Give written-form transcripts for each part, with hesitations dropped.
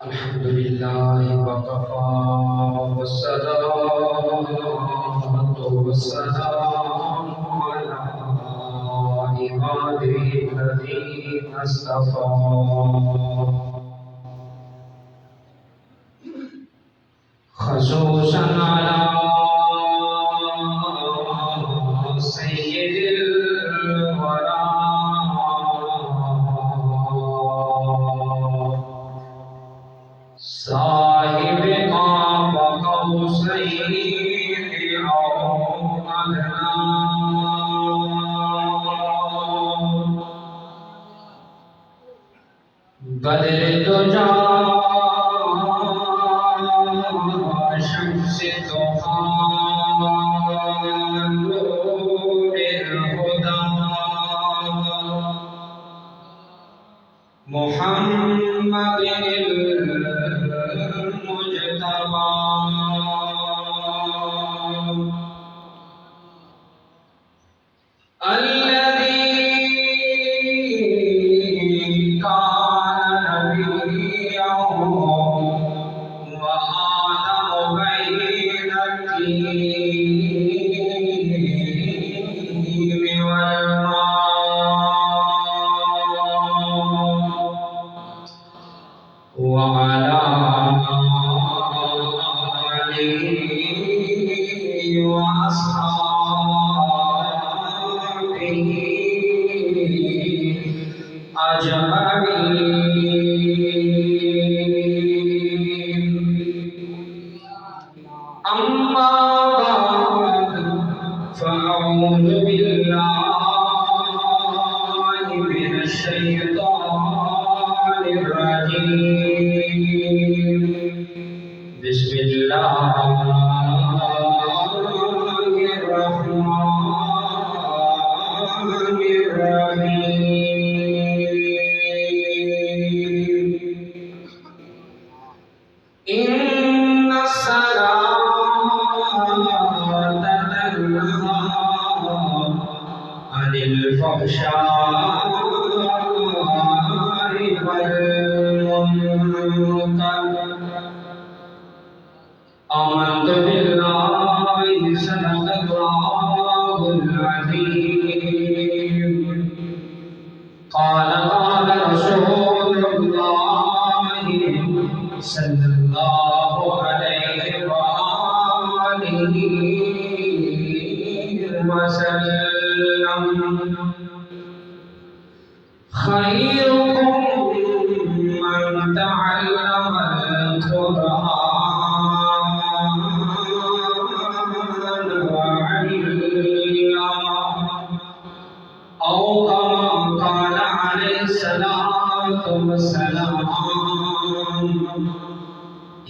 الحمد لله وكفى والصلاة والسلام على عباده الذين اصطفى خصوصا على سيد الورى صاحب قاب قوسين أو أدنى بدر الدجى شمس الضحى نور الهدى محمد المجتبى الذي كان نبيا وآدم بين الدين والماء وعلى آله وأصحابه أجمعين. أما بعد فأعوذ بالله من الشيطان الرجيم. بسم الله الرحمن الرحيم. إن الصلاة تنهى عن الفحشاء والمنكر. آمنت بالله صدق الله العظيم. قال رسول الله صلى الله عليه وآله وسلم خيركم من تعلم القرآن وعلمه أو كما قال عليه الصلاة والسلام.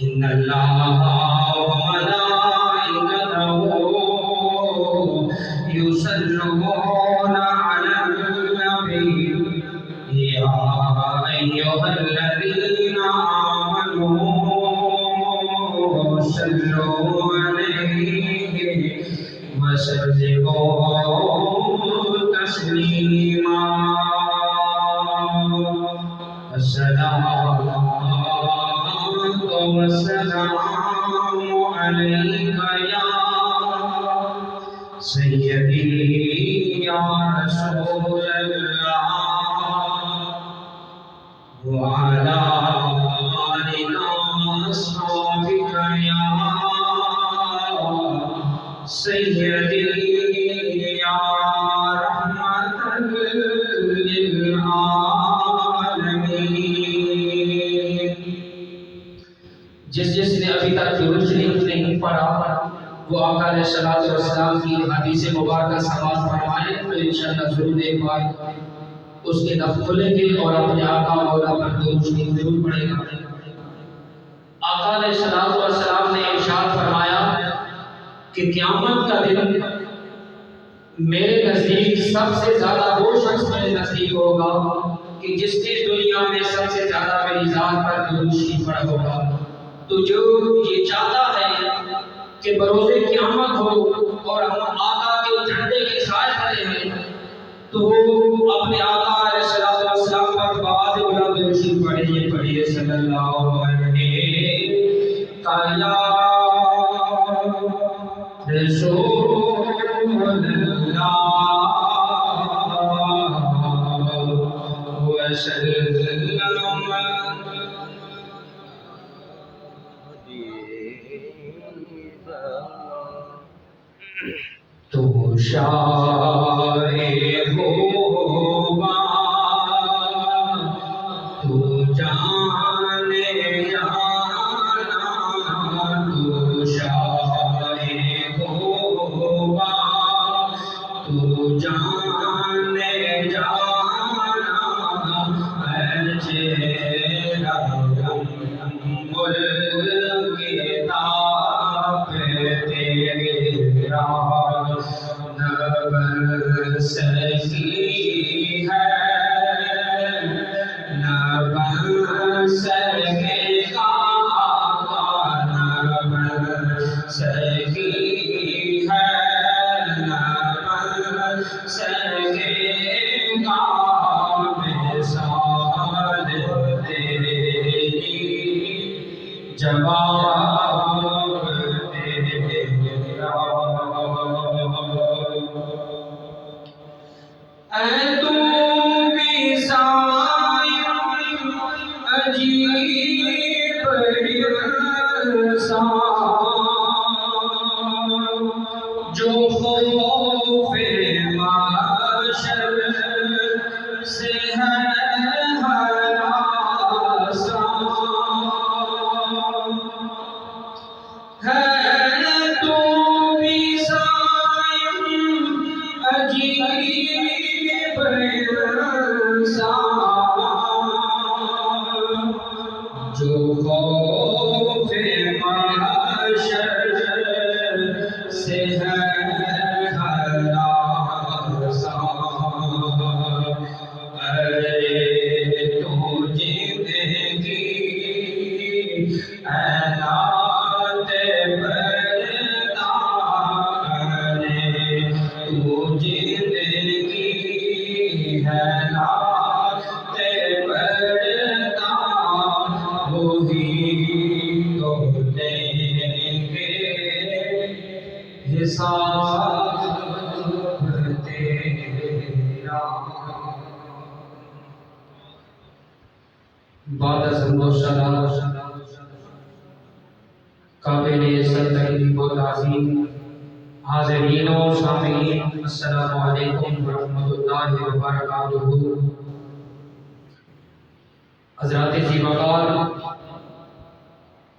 إن الله وملائكته يصلون على النبي يا أيها الذين آمنوا صلوا عليه وسلموا تسليما. الصلاة والسلام عليك يا سيدي يا رسول الله وعلى آلك وأصحابك يا سيدي يا رحمة للعالمين. جس نے ابھی تک درود شریف نہیں پڑھا وہ آقا علیہ الصلوۃ والسلام کی حدیث مبارکہ سماعت فرمائے تو انشاءاللہ ضرور ایک بار اس کے دف کھلیں گے اور اپنے آقا مولا پر درود شریف ضرور پڑھے گا. آقا علیہ الصلوۃ والسلام نے ارشاد فرمایا کہ قیامت کا دن میرے نزدیک سب سے زیادہ وہ شخص میرے نزدیک ہوگا کہ جس نے دنیا میں سب سے زیادہ میری ذات پر درود شریف پڑھا ہوگا. تو جو یہ چاہتا ہے کہ بروز قیامت ہو اور ہم آقا کے جھنڈے کے سائے کھڑے ہیں، تو وہ اپنے آقا علیہ السلام پر بآواز بلند درود پڑھیے صلی اللہ علیہ یا رسول اللہ وسلم۔ تو شاہ ہوگا تو جانے جانا، تو شاہ ہوگا تو جانے جانا، اے چہرہ ملک تاب تیرا، نبر سکی ہے نبر سکے گا، نبر سکی ہے نبر سکے گا، مثال تیری جواب تیرا، اے تو بھی سائے عجیب انسان، جو خوف محشر سے ہے ہراساں، ہے تو بھی سائے عجیب انسان، جو خوف محشر سے ہے ہراساں، ارے تو زندگی اعلان پردہ، ارے تو زندگی اعلان پردہ، وہی تو لیں گے حساب تیرا۔ بعد از حمد و ثنا قابل صدر و تعظیم حاضرین و سامعین، السلام علیکم ورحمۃ اللہ وبرکاتہ۔ حضرات ذی وقار،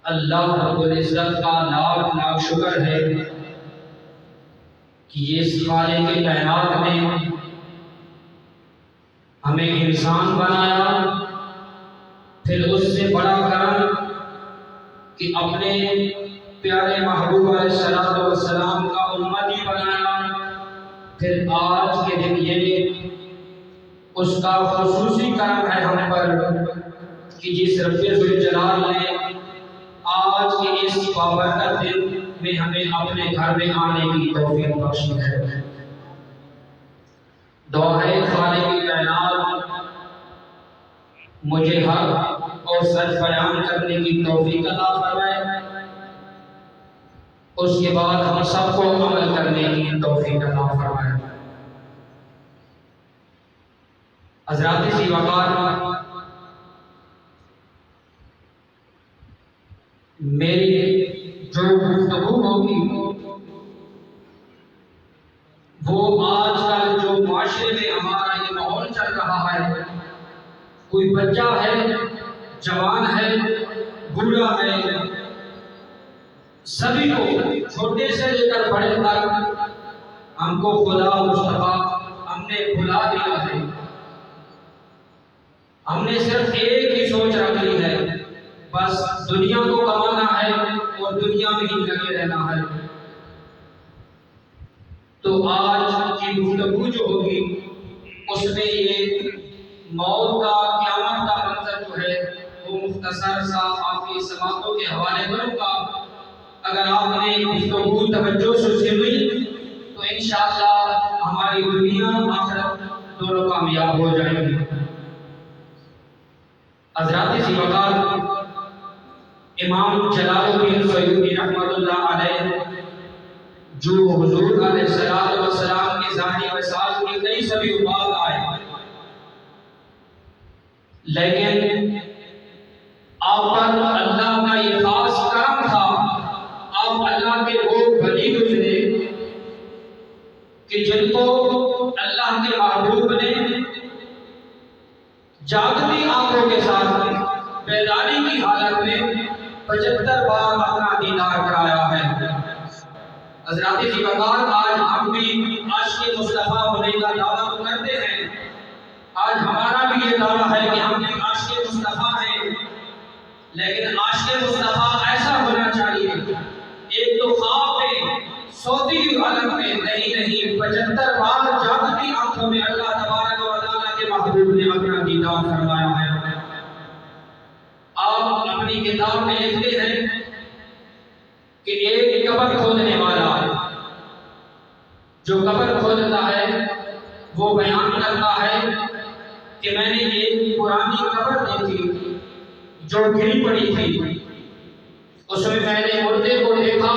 اللہ رب العزت کا لاکھ لاکھ شکر ہے کہ اس خالق کائنات نے ہمیں انسان بنایا، پھر اس سے بڑا کرم کہ اپنے پیارے محبوب علیہ السلام کا امتی بنایا، پھر آج کے دن یہ اس کا خصوصی کرم ہے ہم پر کہ جس رب ذوالجلال نے آج کے اس بابرکت دن میں ہمیں اپنے گھر میں آنے کی توفیق بخشی ہے۔ دعا ہے خالق کائنات مجھے حق اور سچ بیان کرنے کی توفیق عطا فرمائے، اس کے بعد ہم سب کو عمل کرنے کی توفیق عطا فرمائے۔ حضرات ذی وقار، میری جو گفتگو ہوگی وہ آج کل جو معاشرے میں ہمارا یہ ماحول چل رہا ہے، کوئی بچہ ہے، جوان ہے، بوڑھا ہے، سبھی کو چھوٹے سے لے کر بڑے تک ہم کو خدا مصطفیٰ ہم نے بھلا دیا ہے۔ ہم نے صرف ایک ہی سوچ رکھ لی ہے، بس دنیا کو کمانا ہے اور دنیا میں ہی لگے رہنا ہے۔ تو آج کی گفتگو جو ہوگی اس میں یہ موت کا، قیامت کا منظر جو ہے وہ مختلف مختصر سا آپ کی سماعتوں کے حوالے کروں گا. اگر آپ نے گفتگو توجہ سے سنی تو انشاءاللہ ہماری دنیا آخرت دونوں کامیاب ہو جائیں گی. حضرات ذی وقار امام جلال الدین سیوطی رحمۃ اللہ علیہ جو حضور علیہ السلام کے ظاہری مثال کے کئی سبھی بعد آئے، لیکن آپ پر اللہ کا یہ خاص کرم تھا، آپ اللہ کے وہ ولی گزرے کہ جن کو اللہ کے محبوب نے جاگتی آنکھوں کے ساتھ بیداری کی حالت میں 75 بار اپنا دیدار کرایا ہے. حضرات ذی وقار آج ہم بھی عاشق مصطفیٰ ہونے کا دعویٰ تو کرتے ہیں، آج ہمارا بھی یہ دعویٰ ہے کہ ہم بھی عاشق مصطفیٰ ہیں، لیکن عاشق مصطفیٰ ایسا ہونا چاہیے ایک تو خواب میں سوتی ہوئی حالت میں نہیں 75 بار جاگتی آنکھوں میں اللہ تبارک و تعالیٰ کے محبوب نے اپنا دیدار فرمایا ہے. آپ اپنی کتاب میں لکھتے ہیں کہ ایک قبر کھودنے والا جو قبر کھودتا ہے وہ بیان کرتا ہے کہ میں نے ایک پرانی قبر دیکھی جو گری پڑی تھی، اس میں میں نے مردے کو دیکھا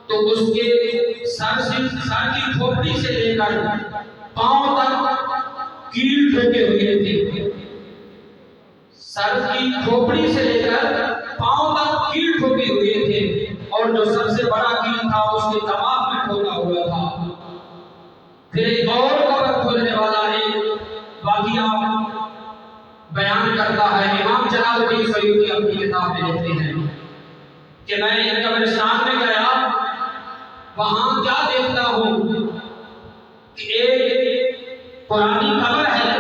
تو اس کے سر کی کھوپڑی سے لے کر پاؤں تک کیل ٹھوکے ہوئے تھے، سر کی کھوپڑی سے لے کر پاؤں تک کیل ٹھوکے ہوئے تھے، اور جو سب سے بڑا کیل تھا اس کے دماغ میں ٹھوکا ہوا تھا. پھر ایک اور قبر کھولنے والا ایک واقعہ بیان کرتا ہے. امام جلال الدین سیوطی اپنی کتاب میں لکھتے ہیں کہ میں ایک قبرستان میں گیا، وہاں کیا دیکھتا ہوں کہ ایک پرانی قبر ہے،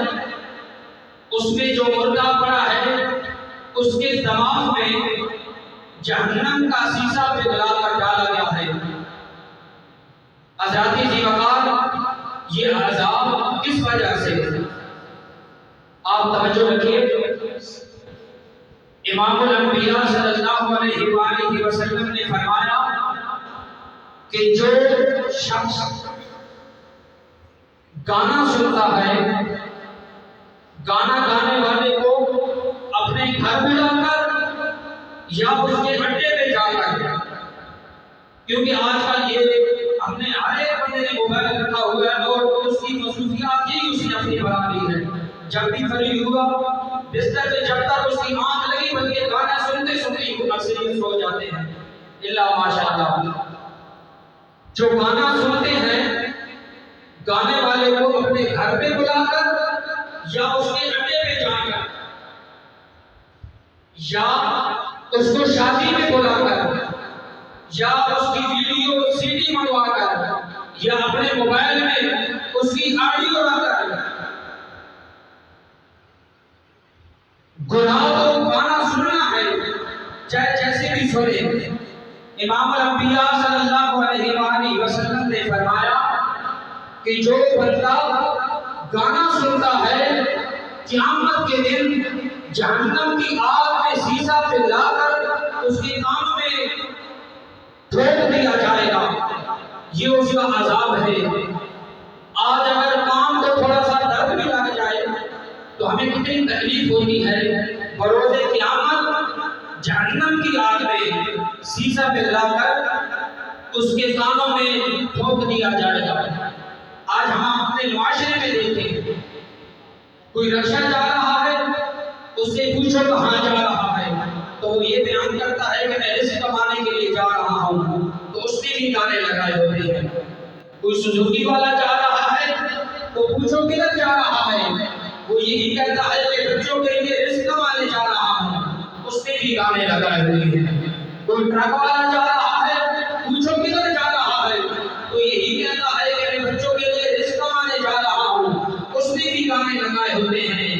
اس میں جو مردہ پڑا ہے اس کے دماغ میں جہنم کا سیسا پگھلا کر ڈالا گیا ہے. حضرات ذی وقار یہ عذاب کس وجہ سے؟ آپ توجہ رکھیے. امام الانبیاء صلی اللہ علیہ وآلہ وسلم نے فرمایا کہ جو شخص گانا سنتا ہے، گانا گانے والے کو اپنے گھر بلا کر یا اس کے اڈے پہ جا کر، کیونکہ آج کل یہ ہم نے ہر ایک بندے نے موبائل رکھا ہوا ہے اور اس کی مصروفیات ہی اس نے اپنی بنا لی ہے. جب بھی فری ہوا بستر پہ جب تک اس کی آنکھ لگی بلکہ گانا سنتے سنتے ہی اکثر سو جاتے ہیں. اللہ ماشاءاللہ جو گانا سنتے ہیں، گانے والے کو اپنے گھر پہ بلا کر یا اس کے اڈے پہ جا کر یا اس کو شادی میں بلا کر یا اس کی ویڈیو سی ڈی منگوا کر یا اپنے موبائل میں اس کی آڈیو لا کر، گناہ تو گانا سننا ہے چاہے جیسے بھی سنے. امام الانبیاء صلی اللہ علیہ وآلہ وسلم نے فرمایا کہ جو بندہ گانا سنتا ہے قیامت کے دن جہنم کی آگ میں سیسا پگھلا کر اس کے کانوں میں ٹھوک دیا جائے گا، یہ اس کا عذاب ہے. آج اگر کان کو تھوڑا سا درد بھی لگ جائے تو ہمیں کتنی تکلیف ہوتی ہے. بروز قیامت جہنم کی آگ میں سیسا پگھلا کر اس کے کانوں میں ٹھوک دیا جائے گا. آج ہم اپنے معاشرے میں دیکھیں، کوئی رکشہ جا رہا ہے، اس سے پوچھو کہاں جا رہا ہے تو وہ یہ بیان کرتا ہے کہ میں رزق کمانے کے لیے جا رہا ہوں، تو اس نے بھی گانے لگائے ہوتے ہیں. کوئی سزوکی والا جا رہا ہے تو پوچھو کدھر جا رہا ہے، وہ یہی کہتا ہے کہ بچوں کے لیے رزق کمانے جا رہا ہوں، اس نے بھی گانے لگائے ہوئے ہیں. کوئی ٹرک والا جا رہا ہے، پوچھو کدھر جا رہا ہے تو یہی کہتا ہے کہ میں بچوں کے لیے رزق کمانے جا رہا ہوں، اس نے بھی گانے لگائے ہوتے ہیں.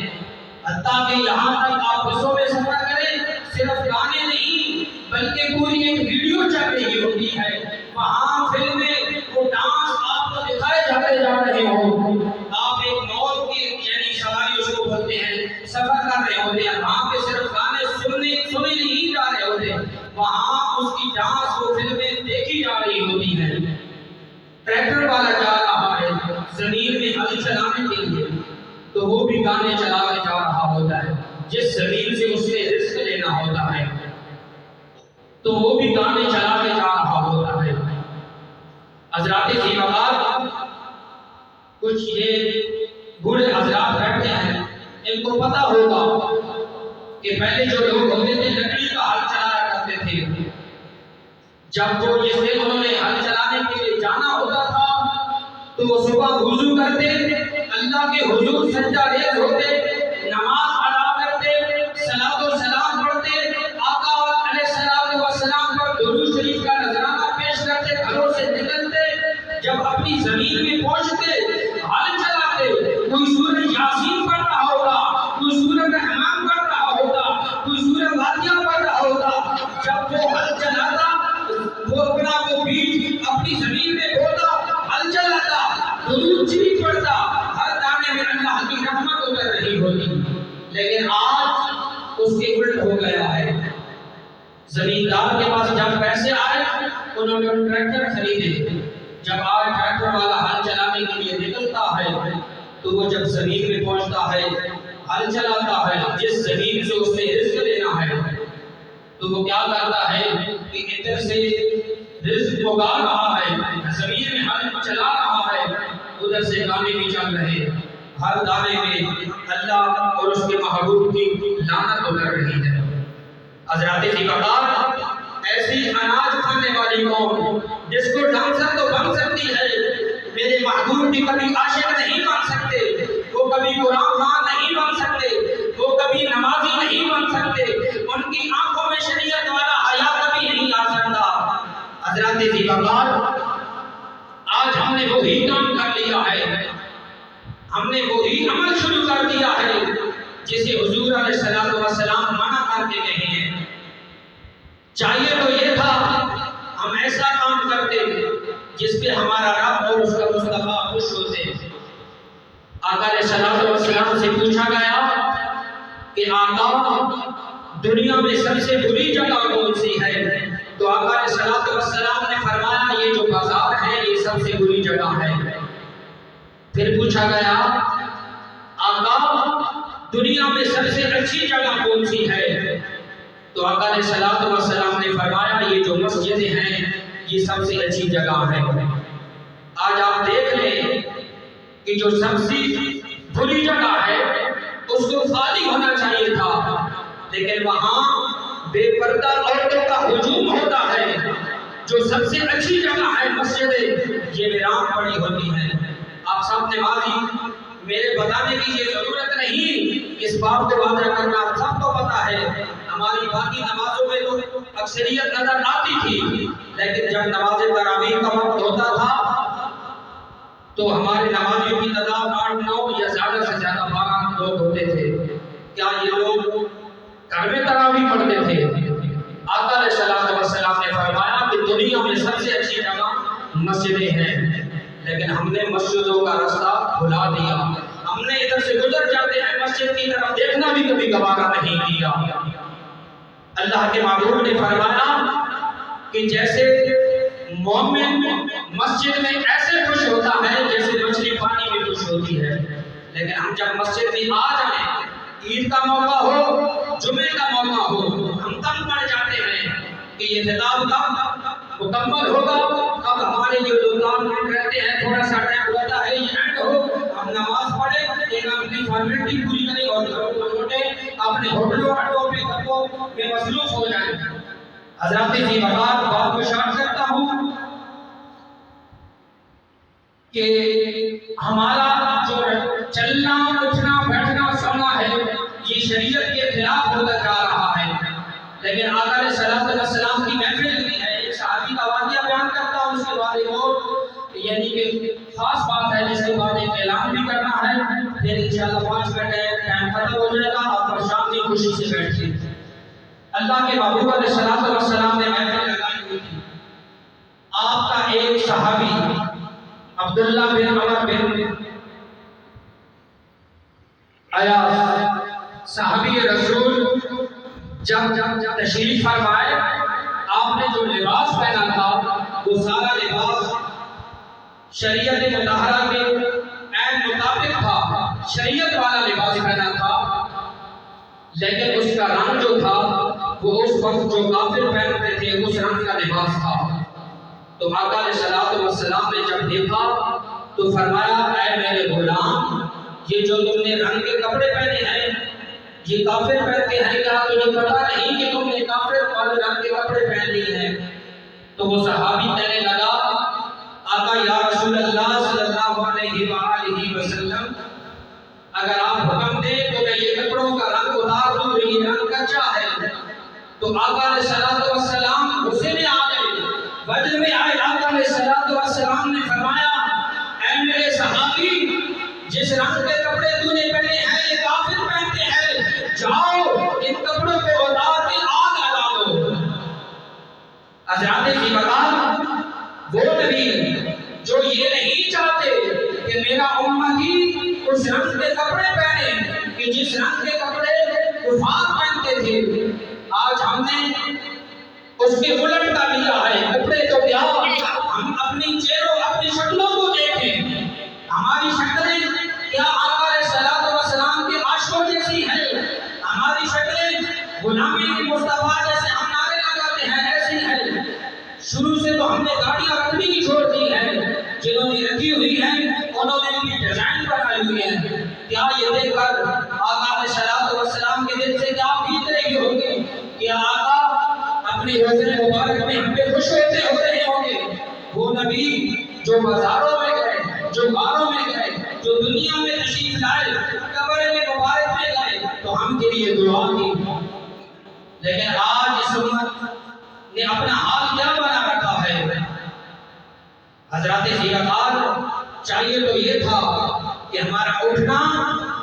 حتیٰ کہ یہاں تک آپ بسوں میں سفر کریں صرف گانے نہیں بلکہ پوری ایک ویڈیو چل رہی ہوتی ہے، وہاں فلمیں وہ ڈانس آپ کو دکھائے جاتے جا رہے ہوں. آپ ایک موت کی یعنی سواری اس کو بولتے ہیں سفر کر رہے ہوتے ہیں، وہاں پہ صرف گانے کامیں چلا کے جا رہا ہوتا ہے، جس زمین سے اس نے رزق لینا ہوتا ہے تو وہ بھی کامیں چلا کے جا رہا ہوتا ہے۔ حضرات ذی وقار کچھ یہ بوڑھے حضرات بیٹھے ہیں، ان کو پتہ ہوگا کہ پہلے جو لوگ ہوتے تھے لکڑی کا ہل چلایا کرتے تھے، جب وہ جس دن انہوں نے ہل چلانے کے لیے جانا ہوتا تھا تو وہ صبح وضو کرتے، اللہ کے حضور سجدہ ریز ہوتے، نماز ادا کرتے، صلاۃ و سلام پڑھتے، آقا علیہ الصلوۃ والسلام پر درود شریف کا نذرانہ پیش کرتے، گھروں سے نکلتے، جب اپنی زمین میں پہنچتے ہل چلاتے، کوئی سورہ یاسین پڑھ رہا ہوگا، کوئی سورہ رحمان پڑھ رہا ہوگا، کوئی سورہ واقعہ پڑھ رہا ہوگا، جب وہ ہل چلاتا وہ وہ بیج اپنی زمین میں بوتا، ہل چلاتا، درود شریف پڑھتا، ہر دانے میں اللہ کی رحمت اتر رہی ہوتی۔ لیکن آج اس کے الٹ ہو گیا ہے، زمیندار کے پاس جب پیسے آئے انہوں نے ٹریکٹر خریدے، جب آج ٹریکٹر والا ہل چلانے کے لیے نکلتا ہے تو وہ جب زمین میں پہنچتا ہے ہل چلاتا ہے، جس زمین سے اس نے رزق لینا ہے تو وہ کیا کرتا ہے کہ ادھر سے رزق اگا رہا ہے، زمین میں ہل چلا رہا ہے، ادھر سے دانے بھی چل رہے، ہر دانے میں اللہ اور اس کے محبوب کی لعنت اتر رہی ہے۔ حضرات ذی وقار ایسی اناج کھانے والی قوم جس کو ڈانسر تو بن سکتی ہے، میرے محبوب کی کبھی عاشق نہیں بن سکتے، وہ کبھی قرآن خوان نہیں بن سکتے، وہ کبھی نمازی نہیں بن سکتے، ان کی آنکھوں میں شریعت والا حیا کبھی نہیں آ سکتا۔ حضرات ذی وقار آج ہم نے وہی کام کر لیا ہے، ہم نے وہی عمل شروع کر دیا ہے جسے حضور علیہ الصلوۃ والسلام منع کر کے گئے ہیں۔ چاہیے تو یہ تھا ہم ایسا کام کرتے جس پہ ہمارا رب اور اس کا مصطفیٰ خوش ہوتے۔ آقا علیہ الصلوۃ والسلام سے پوچھا گیا کہ آقا دنیا میں سب سے بری جگہ کون سی ہے؟ تو آقا علیہ الصلوۃ والسلام نے فرمایا یہ جو بازار ہے یہ سب سے بری جگہ ہے۔ پھر پوچھا گیا آقا دنیا میں سب سے اچھی جگہ کون سی ہے؟ تو آقا علیہ الصلوۃ والسلام نے فرمایا یہ جو مسجدیں ہیں یہ سب سے اچھی جگہ ہے۔ آج آپ دیکھ لیں کہ جو سب سے بری جگہ ہے اس کو خالی ہونا چاہیے تھا، لیکن وہاں بے پردہ عورتوں کا ہجوم ہوتا ہے۔ جو سب سے اچھی جگہ ہے مسجدیں یہ ویران پڑی ہوتی ہیں۔ آپ سب نمازی میرے بتانے کی یہ ضرورت نہیں، اس بات کو واضح کرنا سب کو پتا ہے۔ ہماری باقی نمازوں میں تو اکثریت نظر آتی تھی، لیکن جب نماز تراویح کا وقت ہوتا تھا تو ہمارے نمازیوں کی تعداد 8 9 یا زیادہ سے زیادہ 12 لوگ ہوتے تھے۔ کیا یہ لوگ گھر میں تراویح پڑھتے تھے؟ آقا علیہ الصلوۃ والسلام نے فرمایا کہ دنیا میں سب سے اچھی جگہ مسجدیں ہیں، لیکن ہم نے مسجدوں کا راستہ بھلا دیا، ہم نے ادھر سے گزر جاتے ہیں، مسجد کی طرف دیکھنا بھی کبھی گوارا نہیں کیا۔ اللہ کے محبوب نے فرمایا کہ جیسے مومن مسجد میں ایسے خوش ہوتا ہے جیسے مچھلی پانی میں خوش ہوتی ہے، لیکن ہم جب مسجد میں آ جائیں، عید کا موقع ہو، جمعے کا موقع ہو، ہم تنگ پڑ جاتے ہیں کہ یہ خطاب کب مکمل ہوگا، اب ہمارے جو دوستان رہتے ہیں تھوڑا سا ٹائم ہوتا ہے یہ اینڈ ہو، ہم نماز پڑھیں، ایک اپنی فارمیلٹی پوری کریں اور گھروں کو لوٹیں، اپنے ہوٹلوں اڈوں پہ گھروں میں مصروف ہو جائیں۔ حضرات ذی وقار بات کو شارٹ کرتا ہوں کہ ہمارا جو چلنا اٹھنا بیٹھنا سونا ہے یہ شریعت کے خلاف ہوتا جا رہا ہے، لیکن آقا علیہ الصلوۃ والسلام کی محفل بھی ہے۔ ایک صحابی کا واقعہ بیان کرتا ہوں، اس کے بعد ایک اور یعنی کہ خاص بات ہے جس کے بعد ایک اعلان بھی کرنا ہے، پھر انشاءاللہ 5 منٹ ٹائم ختم ہو جائے گا، آپ پریشان نہیں خوشی سے بیٹھیے۔ اللہ کے محبوب علیہ الصلوۃ والسلام نے محفل لگائی ہوئی تھی، آپ کا ایک صحابی عبداللہ بن عمر بن عیاض صحابی رسول جب تشریف فرمائے، آپ نے جو لباس پہنا تھا وہ سارا لباس شریعت مطہرہ کے عین مطابق تھا، شریعت والا لباس پہنا تھا، لیکن اس کا رنگ جو تھا وہ اس وقت جو کافر پہنتے تھے اس رنگ کا لباس تھا۔ تو آقا علیہ الصلوۃ والسلام نے جب دیکھا تو فرمایا اے میرے غلام، یہ جو تم نے رنگ کے کپڑے پہنے ہیں یہ کافر پہنتے ہیں، کیا تجھے پتا نہیں کہ تم نے کافر والے رنگ کے کپڑے پہن لیے ہیں؟ تو وہ صحابی کہنے لگا آقا یا رسول اللہ صلی اللہ علیہ وآلہ وسلم، اگر آپ حکم دیں تو میں یہ کپڑوں کا رنگ اتار دوں، یہ رنگ کچا ہے۔ تو آقا علیہ الصلوۃ والسلام غصے میں آ گئے، وجد میں آئے۔ آقا علیہ الصلوۃ والسلام نے فرمایا اے میرے صحابی، جس رنگ کے کپڑے تو نے پہنے ہیں یہ کافر پہنتے ہیں، جاؤ ان کپڑوں کو اتار کے آگ لگا دو۔ حضرات کی بات وہ نبی جو یہ نہیں چاہتے کہ میرا امتی اس رنگ کے کپڑے پہنے کہ جس رنگ کے کپڑے کفار پہنتے تھے، آج ہم نے اس کے الٹ کا لیا ہے۔ کپڑے تو کیا، ہم اپنی چہروں اپنی شکلوں کو دیکھیں، ہماری شکلیں کیا آقا علیہ الصلوۃ والسلام کے عاشقوں جیسی ہیں؟ ہماری شکلیں غلامی مصطفیٰ جیسے ہم نعرے لگاتے ہیں ایسی ہیں؟ شروع سے تو ہم نے گاڑیاں رکھنی ہی چھوڑ دی ہیں، جنہوں نے رکھی ہوئی ہیں انہوں نے بھی ڈیزائن بنائی ہوئی ہیں۔ کیا یہ دیکھ کر آقا علیہ الصلوۃ والسلام کے دل سے کیا بیت رہی ہوگی کہ آقا اپنے حضور مبارک میں ہم پہ خوش ہوتے ہو رہے ہوں گے؟ وہ نبی جو بازاروں میں گئے، جو غاروں میں گئے، جو دنیا میں تشریف لائے، قبر میں مبارک میں گئے تو ہم کے لیے دعا کی، لیکن آج اس امت نے اپنا حال کیا بنا رکھا ہے؟ حضرات زیارت چاہیے تو یہ تھا کہ ہمارا اٹھنا،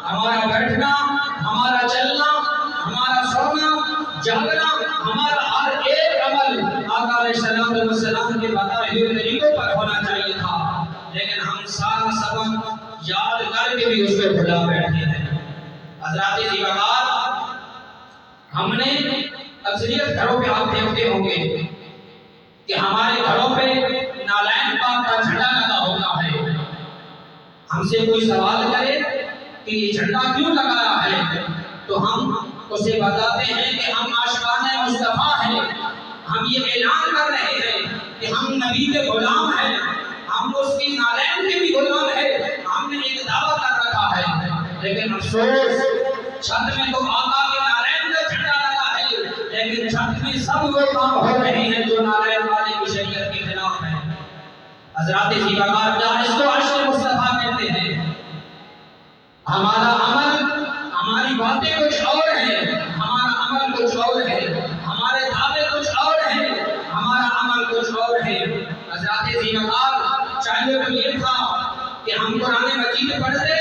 ہمارا بیٹھنا، ہمارا چلنا، ہمارا سونا، جاگنا، ہمارا ہر ایک عمل آقا علیہ الصلوۃ والسلام کے بتائے ہوئے طریقوں پر ہونا چاہیے تھا، لیکن ہم سارا سبق یاد کر کے بھی اس کو بھلا بیٹھے ہیں۔ حضرات زیارت ہم نے اکثریت گھروں پہ آپ دیکھتے ہوں گے کہ ہمارے گھروں پہ نالائن پاک کا جھنڈا لگا ہوتا ہے۔ ہم سے کوئی سوال کرے کہ یہ جھنڈا کیوں لگایا ہے تو ہم اسے بتاتے ہیں کہ ہم عاشقان مصطفیٰ ہیں، ہم یہ اعلان کر رہے ہیں کہ ہم نبی کے غلام ہیں، ہم اس کی نالائن کے بھی غلام ہیں، ہم نے ایک دعویٰ کر رکھا ہے۔ لیکن افسوس چھت میں تو آقا کے نالائن کا جھنڈا لگا ہے، لیکن چھت میں سب وہ کام ہو رہے ہیں جو نالائن والے کی شریعت کے خلاف ہیں۔ حضرات زیباکار کیا اس کو عشق مصطفیٰ کہتے ہیں؟ ہمارا عمل، ہماری باتیں کچھ اور ہیں، ہمارا عمل کچھ اور ہے، ہمارے دعوے کچھ اور ہیں، ہمارا عمل کچھ اور ہے۔ حضرات زیباکار چاہیے تو یہ تھا کہ ہم قرآن مجید پڑھتے،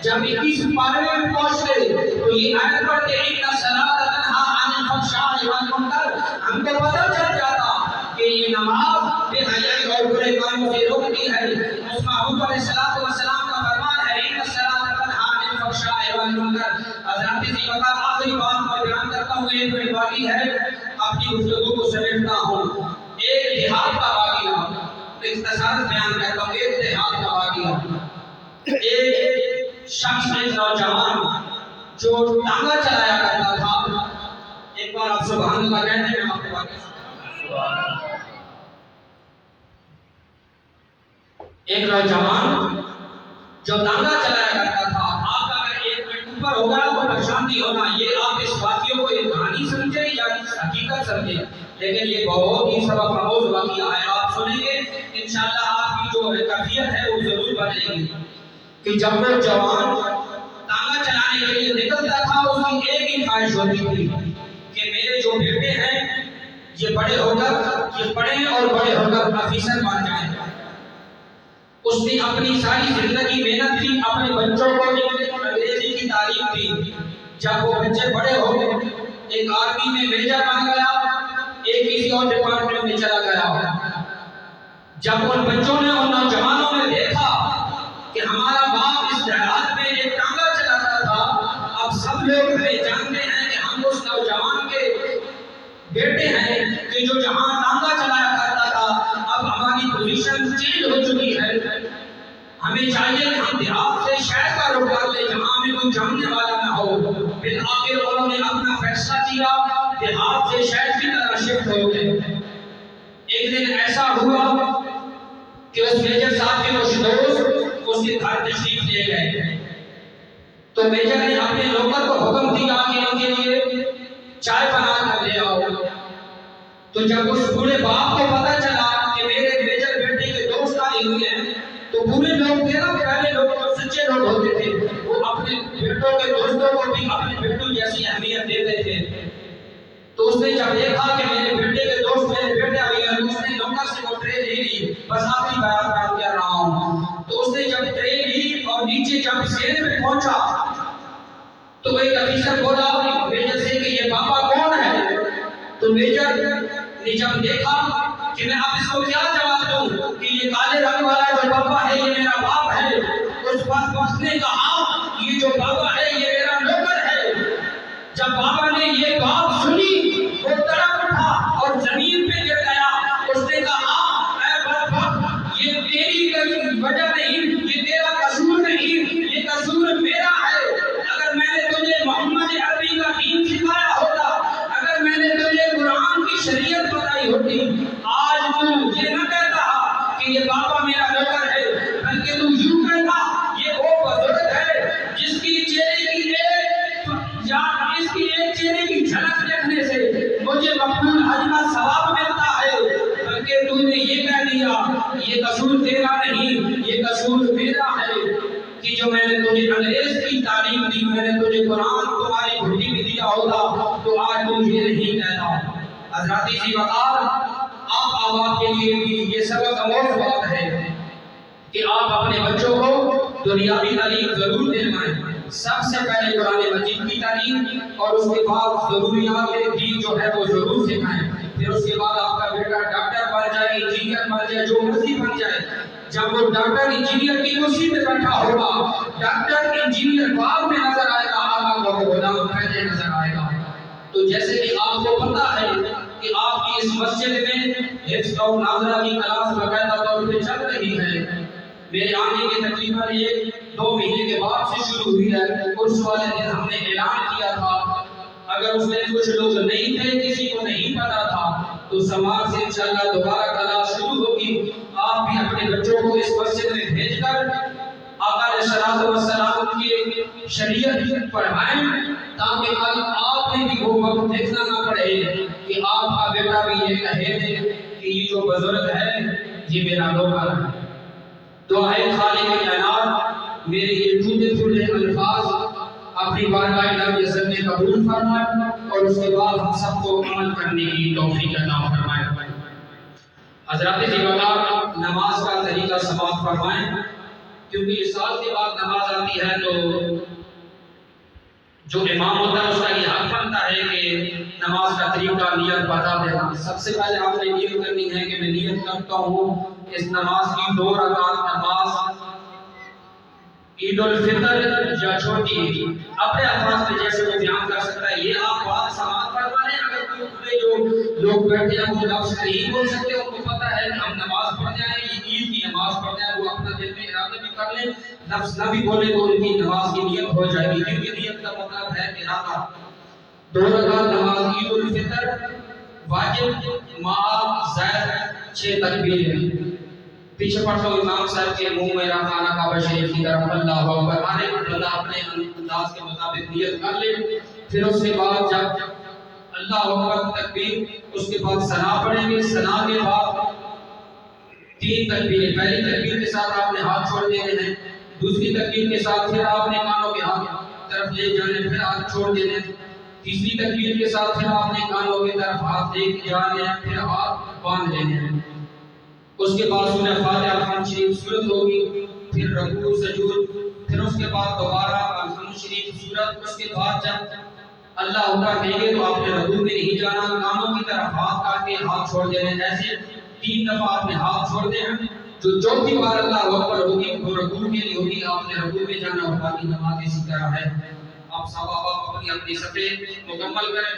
جب 21 پارے میں پہنچتے تو یہ آیت پڑھتے ان الصلاۃ تنہی عن الفحشاء والمنکر، ہم کو پتہ چل جاتا کہ یہ نماز بے حیائی اور برے کاموں سے روکتی ہے۔ اس محبوب علیہ السلام کا فرمان ہے ان الصلاۃ تنہی عن الفحشاء والمنکر۔ حضرات زیباکار آخری بات میں بیان کرتا ہوں، ایک منٹ باقی ہے، اپنی گفتگو کو سمیٹتا ہوں۔ ایک دیہات کا واقعہ اختصار بیان کرتا ہوں، ایک دیہات کا واقعہ۔ ایک شخص، ایک نوجوان جو ٹانگا چلایا کرتا تھا، ایک بار آپ سبحان اللہ کہتے ہیں، میں آپ کو واقعہ ایک نوجوان جو ٹانگا چلایا کرتا تھا، آپ اگر ایک منٹ اوپر ہوگا تو پریشان نہیں ہونا، یہ آپ اس واقعے کو ایک کہانی سمجھے یا حقیقت سمجھے، لیکن یہ بہت ہی سبق آموز واقعہ ہے، آپ سنیں گے انشاءاللہ آپ کی جو کیفیت ہے وہ ضرور بدلے گی۔ کہ جب وہ جوان ٹانگا چلانے کے لیے نکلتا تھا، اس کی ایک ہی خواہش ہوتی تھی کہ میرے جو بیٹے ہیں یہ بڑے ہو کر یہ پڑھیں اور بڑے ہو کر آفیسر بن جائیں۔ اس نے اپنی ساری زندگی محنت کی، اپنے بچوں کو انگریزی کی تعلیم دی۔ جب وہ بچے بڑے ہو گئے، ایک آرمی میں میجر بن گیا، ایک کسی اور ڈپارٹمنٹ میں چلا گیا۔ جب ان بچوں نے، ان نوجوانوں نے دیکھا کہ ہمارا باپ اس دیہات میں ایک ٹانگا چلاتا تھا، اب سب لوگ ہمیں جانتے ہیں کہ ہم اس نوجوان کے بیٹے ہیں کہ جو جہاں ٹانگا چلایا کرتا تھا، اب ہماری پوزیشن چینج ہو چکی ہے، ہمیں چاہیے کہ ہم دیہات سے شہر کا رخ کر لیں، نے اپنا فیصلہ کیا کہ آپ سے شہر کی طرح شفٹ ہو گئے۔ ایک دن ایسا ہوا کہ اس میجر صاحب کے کچھ دوست اس کے گھر تشریف لے گئے، تو میجر نے اپنے نوکر کو حکم دیا کہ ان کے لیے چائے بنا کر لے آؤ۔ تو جب اس بوڑھے باپ کو پتہ چلا کہ میرے میجر بیٹے کے دوست آئے ہوئے ہیں، تو بوڑھے لوگ تھے نا، پہلے لوگ جو سچے لوگ ہوتے تھے وہ اپنے بیٹوں کے دوستوں کو بھی اپنے بیٹوں جیسی اہمیت دیتے تھے۔ تو اس نے جب دیکھا کہ میرے بیٹے کے دوست میرے بیٹے آئے ہیں، اس نے نوکر سے وہ ٹرے لے لی، بس آخری بیان کر رہا ہوں۔ تو اس نے جب ٹرے لی اور نیچے جب سینے میں پہنچا تو ایک افیسر بولا میجر سے کہ یہ بابا کون ہے؟ تو میجر نے جب دیکھا کہ میں اب اس کو کیا جواب دوں کہ یہ کالے رنگ والا جو بابا ہے یہ میرا باپ ہے، اس وقت نے کہا یہ جو بابا ہے یہ میرا نوکر ہے۔ جب بابا نے یہ بات سنی وہ تڑپ اٹھا اور زمین پہ گر گیا۔ اس نے کہا اے بابا یہ تیری وجہ نہیں، یہ تیرا قصور نہیں، یہ قصور میرا ہے۔ اگر میں نے تجھے محمد عربی کا دین سکھایا ہوتا، اگر میں نے تجھے قرآن کی شریعت بتائی ہوتی، آج تو یہ نہ کہتا کہ یہ بابا میرا نوکر ہے، بلکہ تو یوں کہتا یہ وہ بزرگ ہے جس کی چہرے کی ایک چہرے کی جھلک دیکھنے سے مجھے مقبول حج کا ثواب ملتا ہے، بلکہ تو نے یہ کہہ دیا یہ قصور تیرا نہیں، یہ قصور میرا ہے کہ جو میں نے تجھے انگریز کی تعلیم دی، میں نے تجھے قرآن تمہاری گھٹی میں دیا ہوتا تو آج تو یہ نہیں کہتا۔ حضرات ذی وقار، آپ آباد کے لیے بھی یہ سبق آموز بات ہے کہ آپ اپنے بچوں کو دنیاوی تعلیم ضرور دلوائیں، سب سے پہلے قرآن مجید کی تعلیم اور اس کے بعد ضروریات دین جو ہے وہ ضرور سکھائیں۔ پھر اس کے بعد آپ کا بیٹا ڈاکٹر بن جائے، انجینئر بن جائے، جو مرضی بن جائے، جب وہ ڈاکٹر انجینئر کی کرسی پہ بیٹھا ہوگا، ڈاکٹر انجینئر بعد میں نظر آئے گا، آقا کا غلام پہلے نظر آئے گا۔ تو جیسے کہ آپ کو پتہ ہے کہ آپ کی اس مسجد میں حفظ اور ناظرہ کی کلاس باقاعدہ طور پہ چل رہی ہے، میرے آنے کے تقریباً 1-2 مہینے کے بعد سے شروع ہوئی ہے۔ اس والے دن ہم نے اعلان کیا تھا، اگر اس میں کچھ لوگ نہیں تھے، کسی کو نہیں پتا تھا، تو سماج سے انشاءاللہ دوبارہ کلاس شروع ہوگی۔ آپ بھی اپنے بچوں کو اس مسجد میں بھیج کر آقا علیہ الصلوۃ والسلام کی شریعت پڑھائیں، تاکہ کل آپ نے بھی وہ وقت دیکھنا نہ پڑے کہ آپ کا بیٹا بھی یہ کہے دے کہ یہ جو بزرگ ہے یہ میرا نوکر ہے۔ دعائے خالق کائنات میرے یہ ٹوٹے پھوٹے الفاظ اپنی بارگاہ الہی عزت میں قبول فرمائے اور اس کے بعد ہم سب کو عمل کرنے کی توفیق عطا فرمائے۔ حضرات ذی وقار، نماز کا طریقہ سماعت فرمائیں، کیونکہ اس سال کے بعد نماز آتی ہے تو جو امام ہوتا ہے اس کا یہ حق بنتا ہے کہ نماز کا طریقہ نیت بتا دینا۔ سب سے پہلے آپ نے نیت کرنی ہے کہ میں نیت کرتا ہوں اس نماز کی 2 رکعت نماز عید الفطر یا چھوٹی عید، اپنے الفاظ میں جیسے وہ بیان کر سکتا ہے، یہ آپ بات سماعت فرما لیں۔ اگر کوئی پورے جو لوگ بیٹھے ہیں وہ لفظ نہیں بول سکتے، ان کو پتہ ہے کہ ہم نماز پڑھ جائیں، یہ عید کی نماز پڑھ جائیں، وہ اپنا دل میں ارادہ بھی کر لیں، لفظ نہ بھی بولے تو ان کی نماز کی نیت ہو جائے گی، کیونکہ نیت کا مطلب ہے ارادہ۔ 2 رکعت نماز عید الفطر واجب مع زائد 6 تکبیر، پیچھے پڑھتا ہوں امام صاحب کے منہ میں رکھانا کعبہ شریف کی طرف اللہ اکبر، ہر ایک بندہ اپنے انداز کے مطابق نیت کر لے۔ پھر اس کے بعد جب اللہ اکبر تکبیر، اس کے بعد ثنا پڑھیں گے، ثنا کے بعد 3 تکبیریں، پہلی تکبیر کے ساتھ آپ نے ہاتھ چھوڑ دینے ہیں، دوسری تکبیر کے ساتھ پھر آپ نے کانوں کے طرف لے جانے، پھر ہاتھ چھوڑ دینے، تیسری تکبیر کے ساتھ پھر آپ نے کانوں کی طرف ہاتھ لے جانے، پھر ہاتھ باندھ لینے ہیں۔ اس کے بعد سورہ فاتحہ الحمد شریف سورت ہوگی، پھر رکوع سجود، پھر اس کے بعد دوبارہ الحمد شریف سورت، اس کے بعد جب اللہ اکبر کہیں گے تو آپ نے رکوع میں نہیں جانا، کانوں کی طرف ہاتھ کر کے ہاتھ چھوڑ دینے، ایسے 3 دفعہ آپ نے ہاتھ چھوڑ دینے۔ جو چوتھی بار اللہ اکبر ہوگی وہ رکوع کے لیے ہوگی، آپ نے رکوع میں جانا اور باقی نماز اسی طرح ہے۔ آپ سب اپنی اپنی صفیں مکمل کریں۔